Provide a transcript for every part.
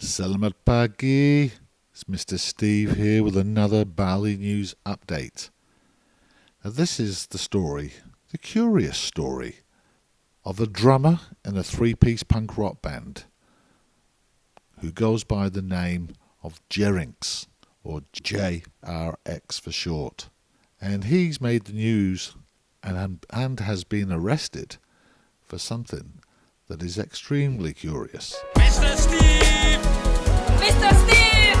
Selamat pagi. It's Mr. Steve here with another Bali news update. Now this is the story, the curious story, of a drummer in a three-piece punk rock band who goes by the name of Jerinx, or JRX for short. And he's made the news and has been arrested for something that is extremely curious. Mr. Steve! Mr. Steve!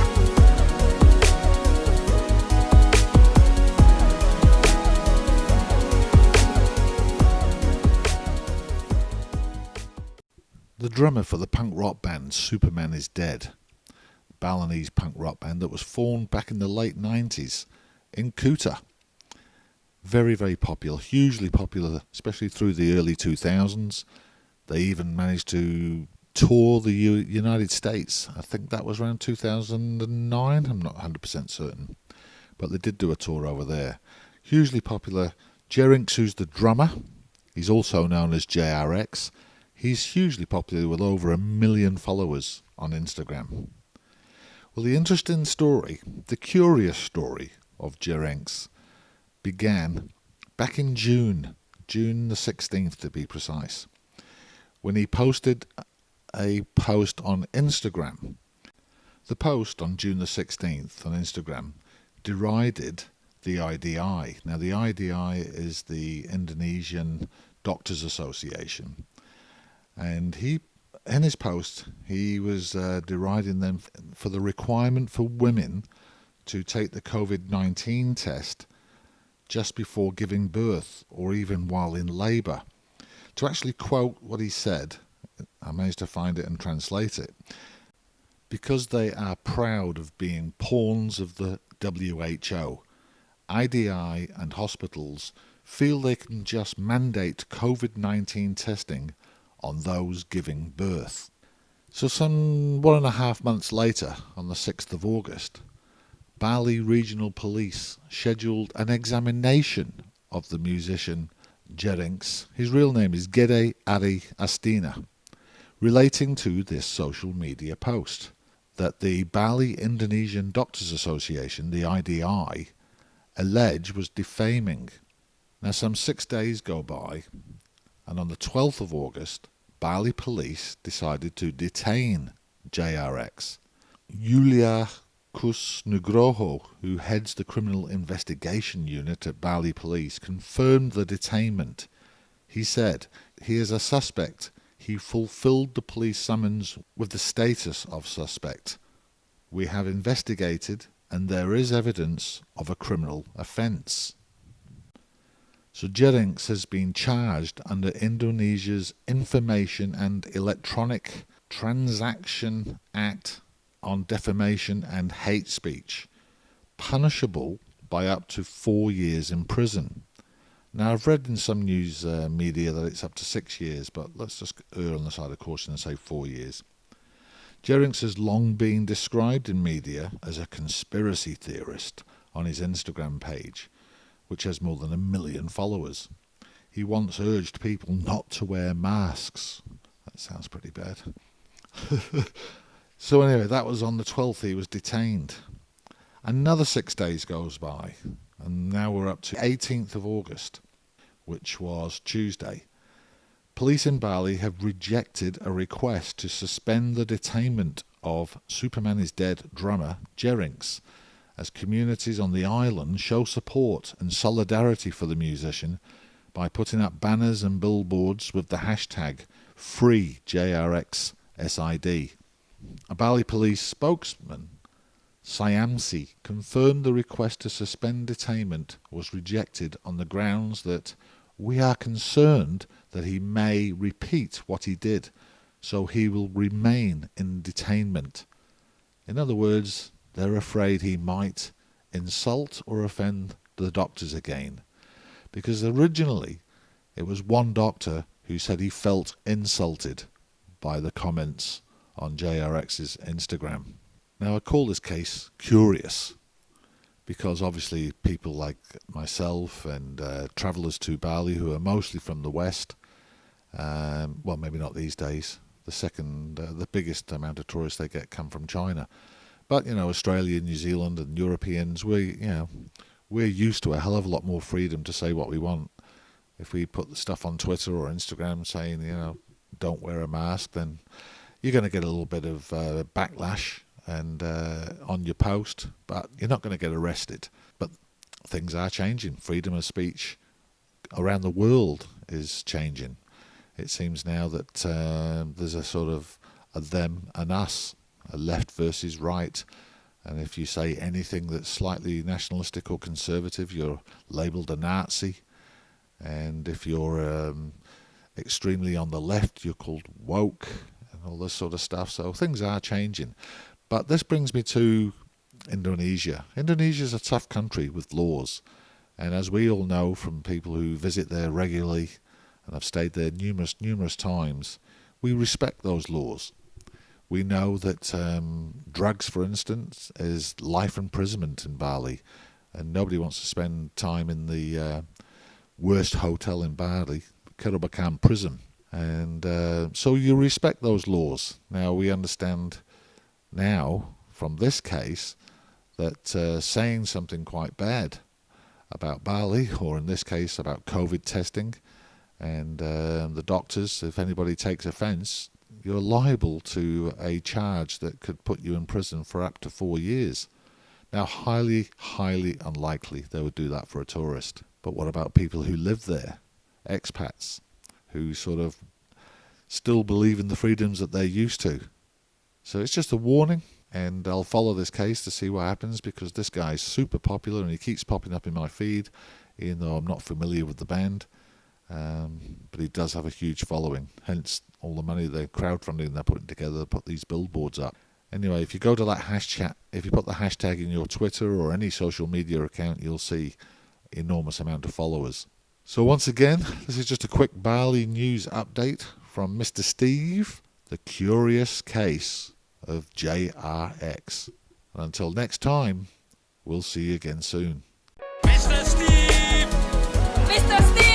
The drummer for the punk rock band Superman is Dead, Balinese punk rock band that was formed back in the late 90s in Kuta. Very, very popular, hugely popular, especially through the early 2000s. They even managed to tour the United States. I think that was around 2009. I'm not 100% certain. But they did do a tour over there. Hugely popular. Jerinx, who's the drummer, he's also known as JRX. He's hugely popular with over 1 million followers on Instagram. Well, the interesting story, the curious story of Jerinx began back in June the 16th to be precise, when he posted a post on Instagram. The post on June the 16th on Instagram derided the IDI. Now the IDI is the Indonesian Doctors Association, and in his post he was deriding them for the requirement for women to take the COVID-19 test just before giving birth or even while in labour. To actually quote what he said, I managed to find it and translate it. Because they are proud of being pawns of the WHO, IDI and hospitals feel they can just mandate COVID-19 testing on those giving birth. So some 1.5 months later, on the 6th of August, Bali Regional Police scheduled an examination of the musician Jerinx. His real name is Gede Ari Astina, relating to this social media post that the Bali Indonesian Doctors Association, the IDI, allege was defaming. Now some 6 days go by, and on the 12th of August, Bali police decided to detain JRX. Yulia Kusnugroho, who heads the criminal investigation unit at Bali Police, confirmed the detainment. He said, "He is a suspect. He fulfilled the police summons with the status of suspect. We have investigated and there is evidence of a criminal offence." So Jerinx has been charged under Indonesia's Information and Electronic Transaction Act on defamation and hate speech, punishable by up to 4 years in prison. Now I've read in some news media that it's up to 6 years, but let's just err on the side of caution and say 4 years. Jerinx has long been described in media as a conspiracy theorist on his Instagram page, which has more than 1 million followers. He once urged people not to wear masks. That sounds pretty bad. So anyway, that was on the 12th he was detained. Another 6 days goes by, and now we're up to 18th of August, which was Tuesday. Police in Bali have rejected a request to suspend the detainment of Superman is Dead drummer Jerinx, as communities on the island show support and solidarity for the musician by putting up banners and billboards with the hashtag FreeJRXSID. A Bali police spokesman, Syamsi, confirmed the request to suspend detainment was rejected on the grounds that "we are concerned that he may repeat what he did, so he will remain in detainment." In other words, they're afraid he might insult or offend the doctors again, because originally it was one doctor who said he felt insulted by the comments on JRX's Instagram. Now I call this case curious because obviously people like myself and travellers to Bali who are mostly from the West, well maybe not these days, the biggest amount of tourists they get come from China. But Australia, New Zealand, and Europeans, we're used to a hell of a lot more freedom to say what we want. If we put the stuff on Twitter or Instagram saying, don't wear a mask, then you're going to get a little bit of backlash and on your post, but you're not going to get arrested. But things are changing. Freedom of speech around the world is changing. It seems now that there's a sort of a them and us, a left versus right. And if you say anything that's slightly nationalistic or conservative, you're labelled a Nazi. And if you're extremely on the left, you're called woke and all this sort of stuff. So things are changing. But this brings me to Indonesia. Indonesia is a tough country with laws. And as we all know from people who visit there regularly, and I've stayed there numerous times, we respect those laws. We know that drugs, for instance, is life imprisonment in Bali, and nobody wants to spend time in the worst hotel in Bali, Kerobokan prison. And so you respect those laws. Now, we understand now from this case that saying something quite bad about Bali, or in this case about COVID testing, and the doctors, if anybody takes offence, you're liable to a charge that could put you in prison for up to 4 years. Now, highly unlikely they would do that for a tourist. But what about people who live there, expats, who sort of still believe in the freedoms that they're used to? So it's just a warning, and I'll follow this case to see what happens, because this guy's super popular and he keeps popping up in my feed, even though I'm not familiar with the band. But he does have a huge following, hence all the money, the crowdfunding they're putting together to put these billboards up. Anyway, if you go to that hashtag, if you put the hashtag in your Twitter or any social media account, you'll see enormous amount of followers. So once again, this is just a quick Bali news update from Mr. Steve, the curious case of Jerinx. And until next time, we'll see you again soon. Mr. Steve! Mr. Steve!